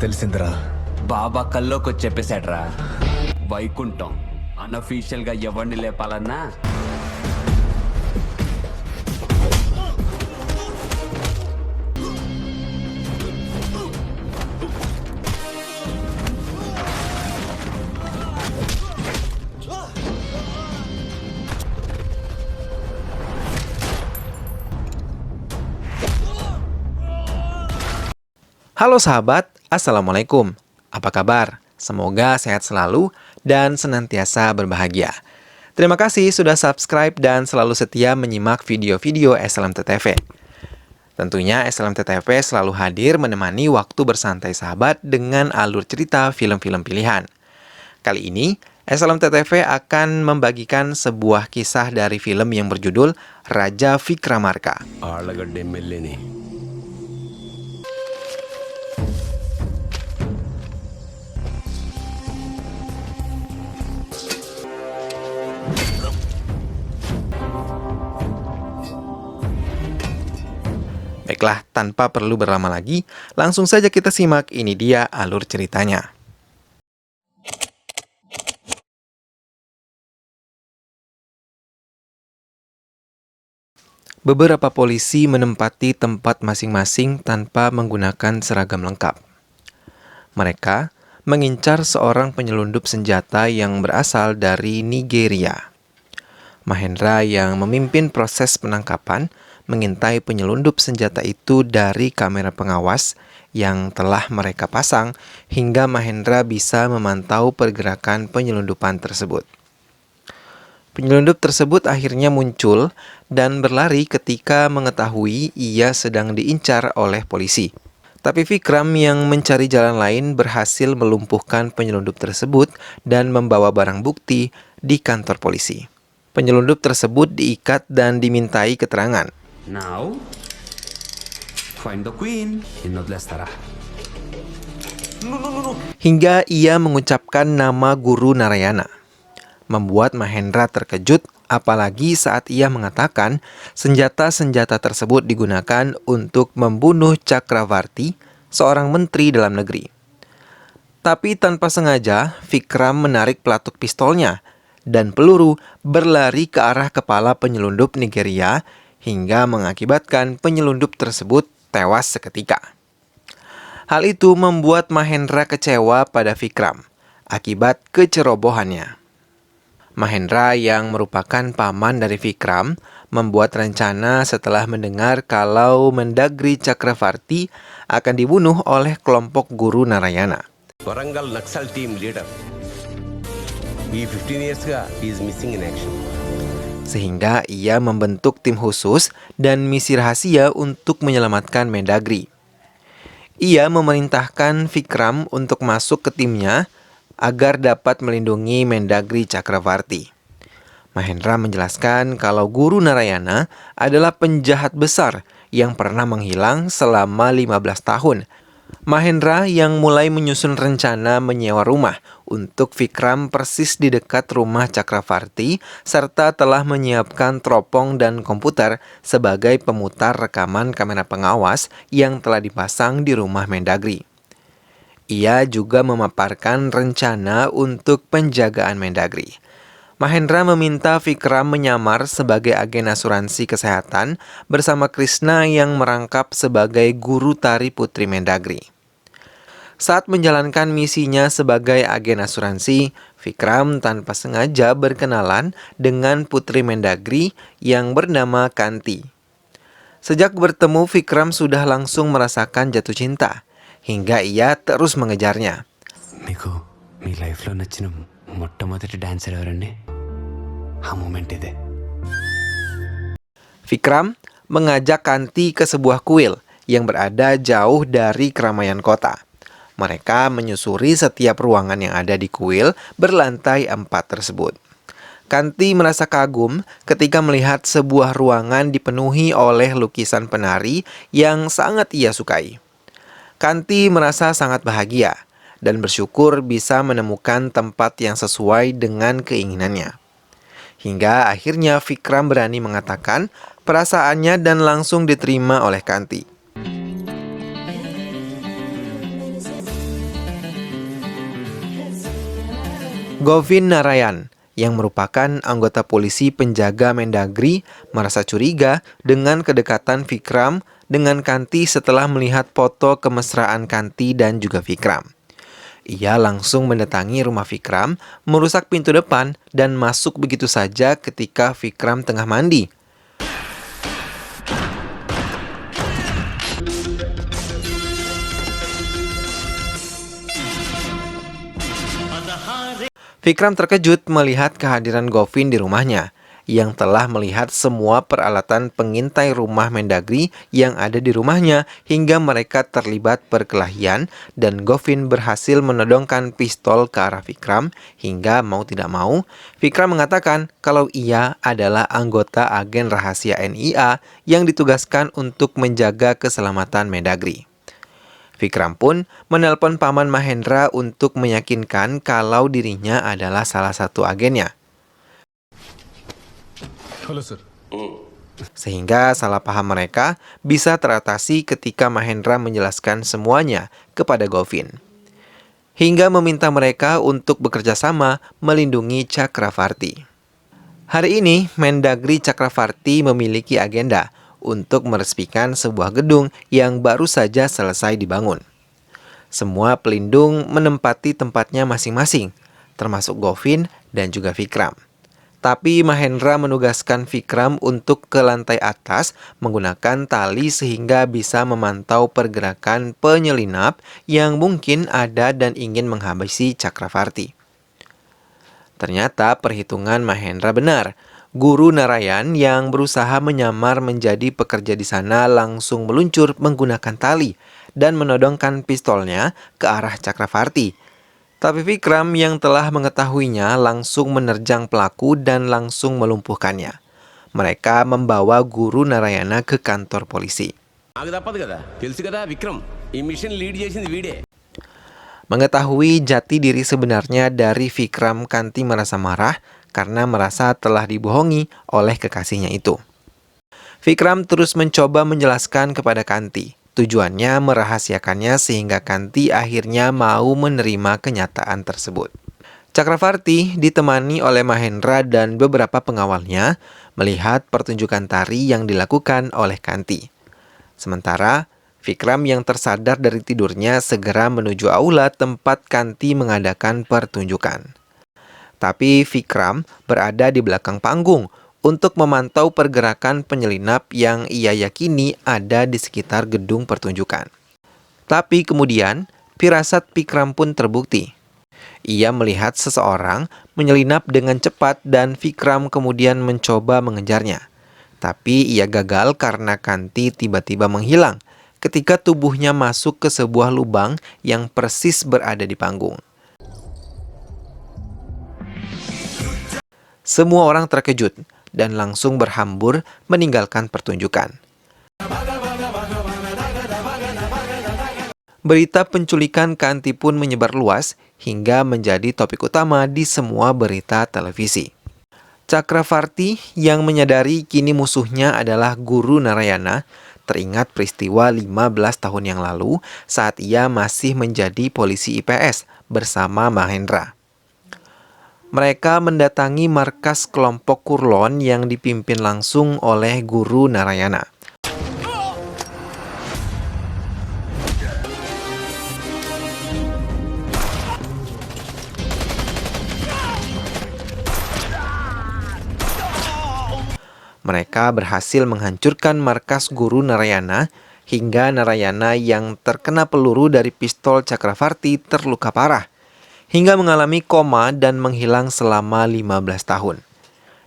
తెలిసిందిరా. బాబా కల్లోకి చెప్పేశాడ్రా, వైకుంఠం అన్అఫీషియల్ గా ఎవరిని లేపాలన్నా Halo sahabat, Assalamualaikum. Apa kabar? Semoga sehat selalu dan senantiasa berbahagia. Terima kasih sudah subscribe dan selalu setia menyimak video-video SLMTTV. Tentunya SLMTTV selalu hadir menemani waktu bersantai sahabat dengan alur cerita film-film pilihan. Kali ini, SLMTTV akan membagikan sebuah kisah dari film yang berjudul Raja Vikramarka. Allagadda ఎమ్మెల్యేని Baiklah, tanpa perlu berlama lagi, langsung saja kita simak ini dia alur ceritanya. Beberapa polisi menempati tempat masing-masing tanpa menggunakan seragam lengkap. Mereka mengincar seorang penyelundup senjata yang berasal dari Nigeria. Mahendra yang memimpin proses penangkapan mengintai penyelundup senjata itu dari kamera pengawas yang telah mereka pasang hingga Mahendra bisa memantau pergerakan penyelundupan tersebut. Penyelundup tersebut akhirnya muncul dan berlari ketika mengetahui ia sedang diincar oleh polisi. Tapi Vikram yang mencari jalan lain berhasil melumpuhkan penyelundup tersebut dan membawa barang bukti di kantor polisi. Penyelundup tersebut diikat dan dimintai keterangan. Now, find the queen. Innodlestara. Hingga ia mengucapkan nama Guru Narayana. Membuat Mahendra terkejut, apalagi saat ia mengatakan senjata-senjata tersebut digunakan untuk membunuh Chakravarti, seorang menteri dalam negeri. Tapi tanpa sengaja, Vikram menarik pelatuk pistolnya, dan peluru berlari ke arah kepala penyelundup Nigeria, hingga mengakibatkan penyelundup tersebut tewas seketika. Hal itu membuat Mahendra kecewa pada Vikram akibat kecerobohannya. Mahendra yang merupakan paman dari Vikram membuat rencana setelah mendengar kalau Mendagri Chakravarti akan dibunuh oleh kelompok Guru Narayana. Warangal Naxal team leader ఈ 15 ఇయర్స్గా is missing in action. Sehingga ia membentuk tim khusus dan misi rahasia untuk menyelamatkan Mendagri. Ia memerintahkan Vikram untuk masuk ke timnya agar dapat melindungi Mendagri Chakravarti. Mahendra menjelaskan kalau Guru Narayana adalah penjahat besar yang pernah menghilang selama 15 tahun. Mahendra yang mulai menyusun rencana menyewa rumah untuk Vikram persis di dekat rumah Chakravarti serta telah menyiapkan teropong dan komputer sebagai pemutar rekaman kamera pengawas yang telah dipasang di rumah Mendagri. Ia juga memaparkan rencana untuk penjagaan Mendagri. Mahendra meminta Vikram menyamar sebagai agen asuransi kesehatan bersama Krishna yang merangkap sebagai guru tari putri Mendagri. Saat menjalankan misinya sebagai agen asuransi, Vikram tanpa sengaja berkenalan dengan putri Mendagri yang bernama Kanti. Sejak bertemu, Vikram sudah langsung merasakan jatuh cinta, hingga ia terus mengejarnya. మీకు మీ లైఫ్లో నచ్చిన మొట్టమొదటి డాన్సర్ ఎవరండి? ఆ మూమెంట్ ఇదే. Vikram mengajak Kanti ke sebuah kuil yang berada jauh dari keramaian kota. Mereka menyusuri setiap ruangan yang ada di kuil berlantai 4 tersebut. Kanti merasa kagum ketika melihat sebuah ruangan dipenuhi oleh lukisan penari yang sangat ia sukai. Kanti merasa sangat bahagia dan bersyukur bisa menemukan tempat yang sesuai dengan keinginannya. Hingga akhirnya Vikram berani mengatakan perasaannya dan langsung diterima oleh Kanti. Govin Narayan, yang merupakan anggota polisi penjaga Mendagri, merasa curiga dengan kedekatan Vikram dengan Kanti setelah melihat foto kemesraan Kanti dan juga Vikram. Ia langsung mendatangi rumah Vikram, merusak pintu depan, dan masuk begitu saja ketika Vikram tengah mandi. Vikram terkejut melihat kehadiran Govin di rumahnya, yang telah melihat semua peralatan pengintai rumah Mendagri yang ada di rumahnya hingga mereka terlibat perkelahian dan Govin berhasil menodongkan pistol ke arah Vikram hingga mau tidak mau, Vikram mengatakan kalau ia adalah anggota agen rahasia NIA yang ditugaskan untuk menjaga keselamatan Mendagri. Vikram pun menelpon paman Mahendra untuk meyakinkan kalau dirinya adalah salah satu agennya. Halo, sir. Sehingga salah paham mereka bisa teratasi ketika Mahendra menjelaskan semuanya kepada Govin. Hingga meminta mereka untuk bekerja sama melindungi Chakravarti. Hari ini, Mendagri Chakravarti memiliki agenda untuk meresmikan sebuah gedung yang baru saja selesai dibangun. Semua pelindung menempati tempatnya masing-masing, termasuk Govin dan juga Vikram. Tapi Mahendra menugaskan Vikram untuk ke lantai atas menggunakan tali sehingga bisa memantau pergerakan penyelinap yang mungkin ada dan ingin menghabisi Chakravarti. Ternyata perhitungan Mahendra benar. Guru Narayan yang berusaha menyamar menjadi pekerja di sana langsung meluncur menggunakan tali dan menodongkan pistolnya ke arah Chakravarti. Tapi Vikram yang telah mengetahuinya langsung menerjang pelaku dan langsung melumpuhkannya. Mereka membawa Guru Narayana ke kantor polisi. Mengetahui jati diri sebenarnya dari Vikram, Kanti merasa marah karena merasa telah dibohongi oleh kekasihnya itu. Vikram terus mencoba menjelaskan kepada Kanti. Tujuannya merahasiakannya sehingga Kanti akhirnya mau menerima kenyataan tersebut. Chakravarti ditemani oleh Mahendra dan beberapa pengawalnya melihat pertunjukan tari yang dilakukan oleh Kanti. Sementara Vikram yang tersadar dari tidurnya segera menuju aula tempat Kanti mengadakan pertunjukan. Tapi Vikram berada di belakang panggung untuk memantau pergerakan penyelinap yang ia yakini ada di sekitar gedung pertunjukan. Tapi kemudian, firasat Vikram pun terbukti. Ia melihat seseorang menyelinap dengan cepat dan Vikram kemudian mencoba mengejarnya. Tapi ia gagal karena Kanti tiba-tiba menghilang ketika tubuhnya masuk ke sebuah lubang yang persis berada di panggung. Semua orang terkejut dan langsung berhambur meninggalkan pertunjukan. Berita penculikan Kanti pun menyebar luas hingga menjadi topik utama di semua berita televisi. Chakravarti yang menyadari kini musuhnya adalah Guru Narayana teringat peristiwa 15 tahun yang lalu saat ia masih menjadi polisi IPS bersama Mahendra. Mereka mendatangi markas kelompok Kurlon yang dipimpin langsung oleh Guru Narayana. Mereka berhasil menghancurkan markas Guru Narayana hingga Narayana yang terkena peluru dari pistol Chakravarti terluka parah, hingga mengalami koma dan menghilang selama 15 tahun.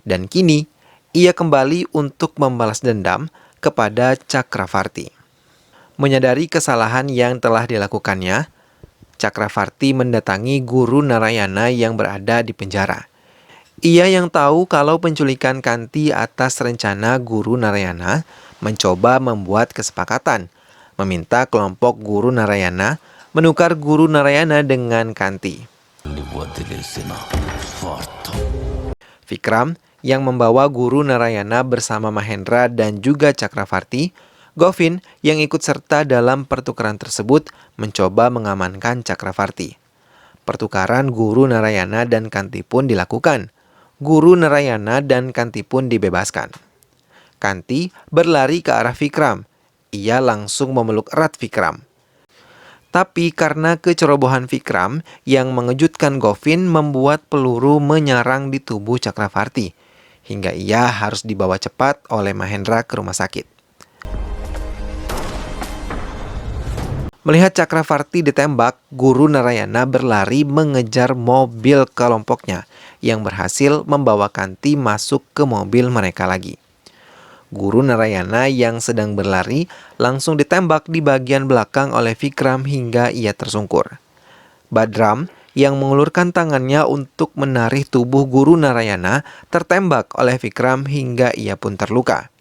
Dan kini, ia kembali untuk membalas dendam kepada Chakravarti. Menyadari kesalahan yang telah dilakukannya, Chakravarti mendatangi Guru Narayana yang berada di penjara. Ia yang tahu kalau penculikan Kanti atas rencana Guru Narayana mencoba membuat kesepakatan, meminta kelompok Guru Narayana menukar Guru Narayana dengan Kanti. Vikram yang membawa Guru Narayana bersama Mahendra dan juga Chakravarti, Govin yang ikut serta dalam pertukaran tersebut mencoba mengamankan Chakravarti. Pertukaran Guru Narayana dan Kanti pun dilakukan. Guru Narayana dan Kanti pun dibebaskan. Kanti berlari ke arah Vikram. Ia langsung memeluk erat Vikram. Tapi karena kecerobohan Vikram yang mengejutkan Govin membuat peluru menyarang di tubuh Chakravarti, hingga ia harus dibawa cepat oleh Mahendra ke rumah sakit. Melihat Chakravarti ditembak, Guru Narayana berlari mengejar mobil kelompoknya yang berhasil membawa Kanti masuk ke mobil mereka lagi. Guru Narayana yang sedang berlari langsung ditembak di bagian belakang oleh Vikram hingga ia tersungkur. Badram yang mengulurkan tangannya untuk menarik tubuh Guru Narayana tertembak oleh Vikram hingga ia pun terluka.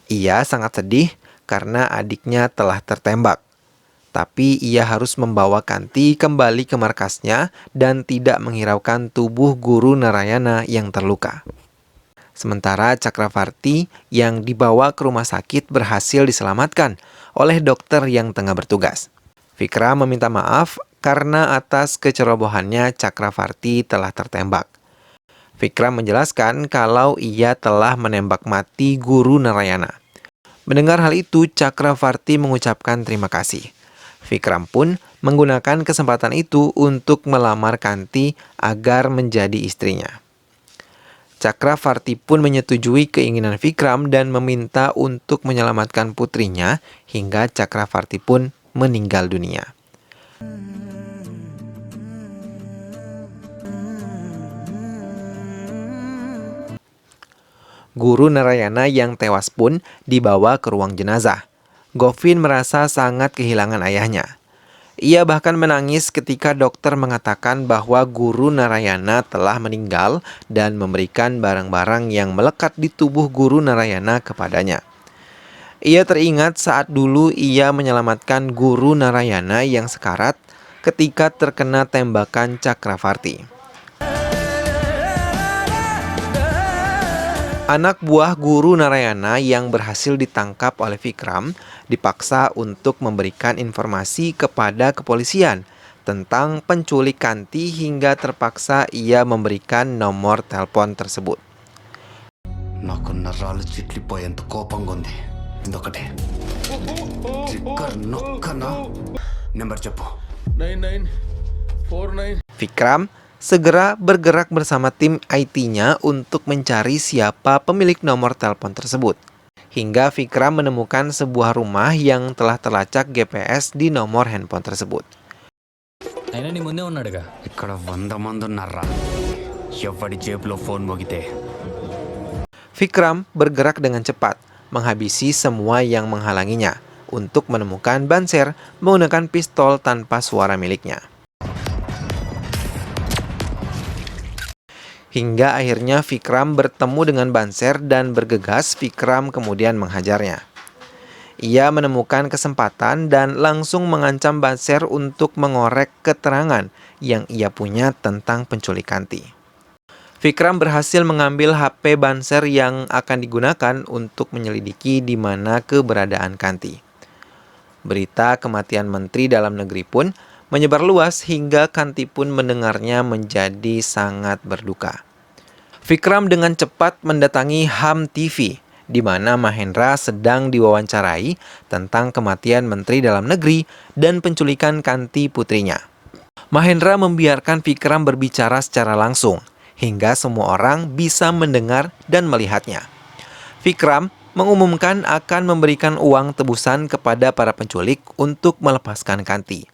Ia sangat sedih karena adiknya telah tertembak. Tapi ia harus membawa Kanti kembali ke markasnya dan tidak menghiraukan tubuh Guru Narayana yang terluka. Sementara Chakravarti yang dibawa ke rumah sakit berhasil diselamatkan oleh dokter yang tengah bertugas. Vikram meminta maaf karena atas kecerobohannya Chakravarti telah tertembak. Vikram menjelaskan kalau ia telah menembak mati Guru Narayana. Mendengar hal itu, Chakravarti mengucapkan terima kasih. Vikram pun menggunakan kesempatan itu untuk melamar Kanti agar menjadi istrinya. Chakravarti pun menyetujui keinginan Vikram dan meminta untuk menyelamatkan putrinya hingga Chakravarti pun meninggal dunia. Guru Narayana yang tewas pun dibawa ke ruang jenazah. Govin merasa sangat kehilangan ayahnya. Ia bahkan menangis ketika dokter mengatakan bahwa Guru Narayana telah meninggal dan memberikan barang-barang yang melekat di tubuh Guru Narayana kepadanya. Ia teringat saat dulu ia menyelamatkan Guru Narayana yang sekarat ketika terkena tembakan Chakravarti. Anak buah Guru Narayana yang berhasil ditangkap oleh Vikram dipaksa untuk memberikan informasi kepada kepolisian tentang penculik Kanti hingga terpaksa ia memberikan nomor telepon tersebut. నాకు నరాలు చిట్లిపోయేంత కోపంగా ఉంది ఇదొకటే ట్రిగ్గర్ నొక్కనా నెంబర్ చెప్పు 9949. Vikram segera bergerak bersama tim IT-nya untuk mencari siapa pemilik nomor telepon tersebut. Hingga Vikram menemukan sebuah rumah yang telah terlacak GPS di nomor handphone tersebut. అయినా నీ ముందే ఉన్నాడుగా. ఇక్కడ 100 మంది ఉన్నారా ఎవడి జేబులో ఫోన్ మోగితే Vikram bergerak dengan cepat, menghabisi semua yang menghalanginya untuk menemukan Banser menggunakan pistol tanpa suara miliknya. Hingga akhirnya Vikram bertemu dengan Banser dan bergegas Vikram kemudian menghajarnya. Ia menemukan kesempatan dan langsung mengancam Banser untuk mengorek keterangan yang ia punya tentang penculik Kanti. Vikram berhasil mengambil HP Banser yang akan digunakan untuk menyelidiki di mana keberadaan Kanti. Berita kematian Menteri Dalam Negeri pun menyebar luas hingga Kanti pun mendengarnya menjadi sangat berduka. Vikram dengan cepat mendatangi HAM TV, di mana Mahendra sedang diwawancarai tentang kematian Menteri Dalam Negeri dan penculikan Kanti putrinya. Mahendra membiarkan Vikram berbicara secara langsung, hingga semua orang bisa mendengar dan melihatnya. Vikram mengumumkan akan memberikan uang tebusan kepada para penculik untuk melepaskan Kanti.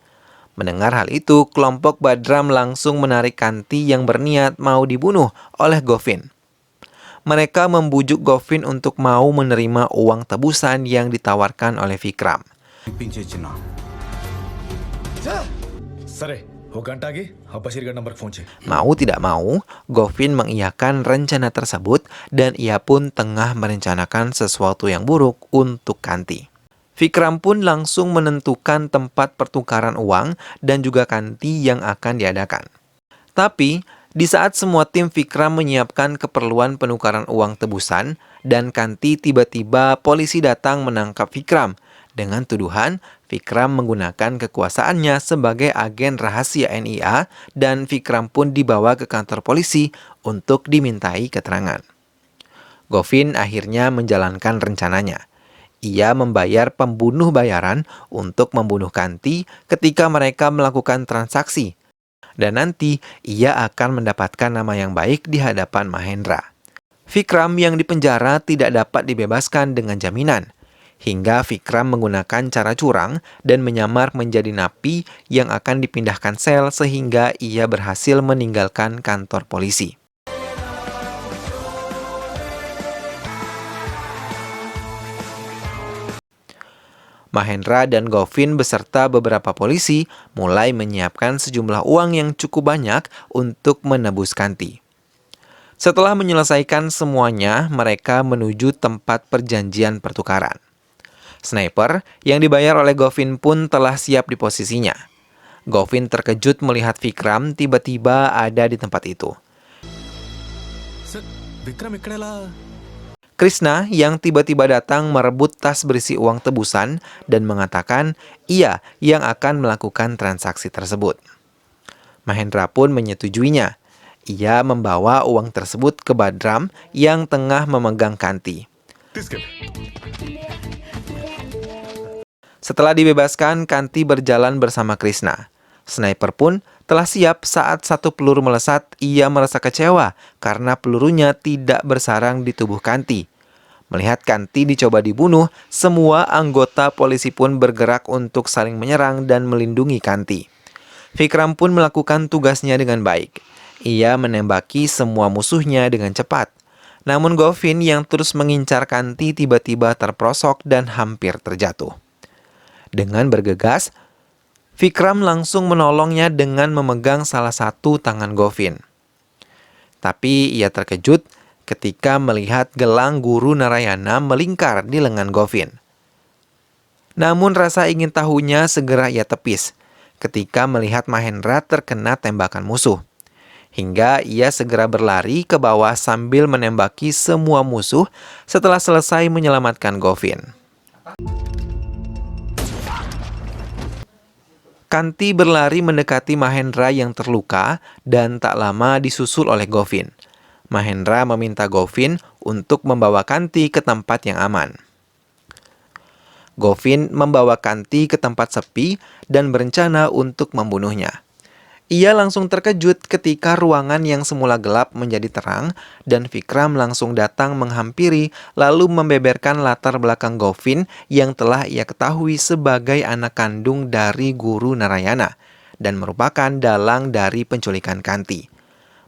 Mendengar hal itu, kelompok Badram langsung menarik Kanti yang berniat mau dibunuh oleh Govin. Mereka membujuk Govin untuk mau menerima uang tebusan yang ditawarkan oleh Vikram. సరే ఒక గంట ఆగి ఆ బషీర్ గారి నంబర్కి ఫోన్ చేయి. Mau tidak mau, Govin mengiyakan rencana tersebut dan ia pun tengah merencanakan sesuatu yang buruk untuk Kanti. Vikram pun langsung menentukan tempat pertukaran uang dan juga Kanti yang akan diadakan. Tapi, di saat semua tim Vikram menyiapkan keperluan penukaran uang tebusan dan Kanti tiba-tiba polisi datang menangkap Vikram dengan tuduhan Vikram menggunakan kekuasaannya sebagai agen rahasia NIA dan Vikram pun dibawa ke kantor polisi untuk dimintai keterangan. Govin akhirnya menjalankan rencananya. Ia membayar pembunuh bayaran untuk membunuh Kanti ketika mereka melakukan transaksi. Dan nanti ia akan mendapatkan nama yang baik di hadapan Mahendra. Vikram yang dipenjara tidak dapat dibebaskan dengan jaminan. Hingga Vikram menggunakan cara curang dan menyamar menjadi napi yang akan dipindahkan sel sehingga ia berhasil meninggalkan kantor polisi. Mahendra dan Govin beserta beberapa polisi mulai menyiapkan sejumlah uang yang cukup banyak untuk menebus Kanti. Setelah menyelesaikan semuanya, mereka menuju tempat perjanjian pertukaran. Sniper yang dibayar oleh Govin pun telah siap di posisinya. Govin terkejut melihat Vikram tiba-tiba ada di tempat itu. Vikram ikkadela. Krishna yang tiba-tiba datang merebut tas berisi uang tebusan dan mengatakan ia yang akan melakukan transaksi tersebut. Mahendra pun menyetujuinya. Ia membawa uang tersebut ke Badram yang tengah memegang Kanti. Setelah dibebaskan, Kanti berjalan bersama Krishna. Sniper pun telah siap saat satu peluru melesat. Ia merasa kecewa karena pelurunya tidak bersarang di tubuh Kanti. Melihat Kanti dicoba dibunuh, semua anggota polisi pun bergerak untuk saling menyerang dan melindungi Kanti. Vikram pun melakukan tugasnya dengan baik. Ia menembaki semua musuhnya dengan cepat. Namun Govin yang terus mengincar Kanti tiba-tiba terprosok dan hampir terjatuh. Dengan bergegas, Vikram langsung menolongnya dengan memegang salah satu tangan Govin. Tapi ia terkejut ketika melihat gelang guru Narayana melingkar di lengan Govin. Namun rasa ingin tahunya segera ia tepis ketika melihat Mahendra terkena tembakan musuh. Hingga ia segera berlari ke bawah sambil menembaki semua musuh setelah selesai menyelamatkan Govin. Kanti berlari mendekati Mahendra yang terluka dan tak lama disusul oleh Govin. Mahendra meminta Govin untuk membawa Kanti ke tempat yang aman. Govin membawa Kanti ke tempat sepi dan berencana untuk membunuhnya. Ia langsung terkejut ketika ruangan yang semula gelap menjadi terang dan Vikram langsung datang menghampiri lalu membeberkan latar belakang Govin yang telah ia ketahui sebagai anak kandung dari guru Narayana dan merupakan dalang dari penculikan Kanti.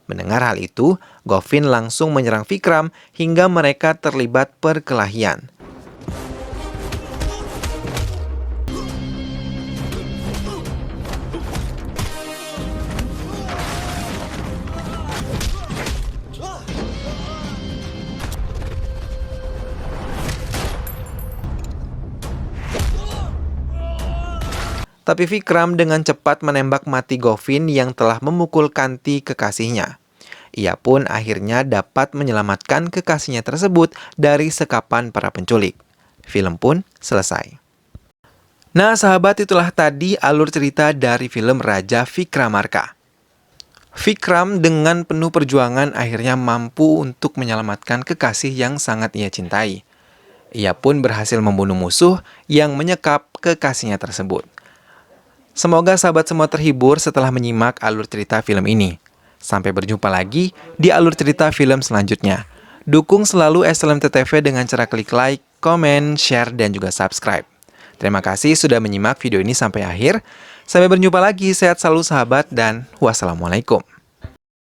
Mendengar hal itu, Govin langsung menyerang Vikram hingga mereka terlibat perkelahian. Tapi Vikram dengan cepat menembak mati Govin yang telah memukul Kanti kekasihnya. Ia pun akhirnya dapat menyelamatkan kekasihnya tersebut dari sekapan para penculik. Film pun selesai. Nah sahabat, itulah tadi alur cerita dari film Raja Vikramarka. Vikram dengan penuh perjuangan akhirnya mampu untuk menyelamatkan kekasih yang sangat ia cintai. Ia pun berhasil membunuh musuh yang menyekap kekasihnya tersebut. Semoga sahabat semua terhibur setelah menyimak alur cerita film ini. Sampai berjumpa lagi di alur cerita film selanjutnya. Dukung selalu SLMT TV dengan cara klik like, komen, share, dan juga subscribe. Terima kasih sudah menyimak video ini sampai akhir. Sampai berjumpa lagi, sehat selalu sahabat, dan wassalamualaikum.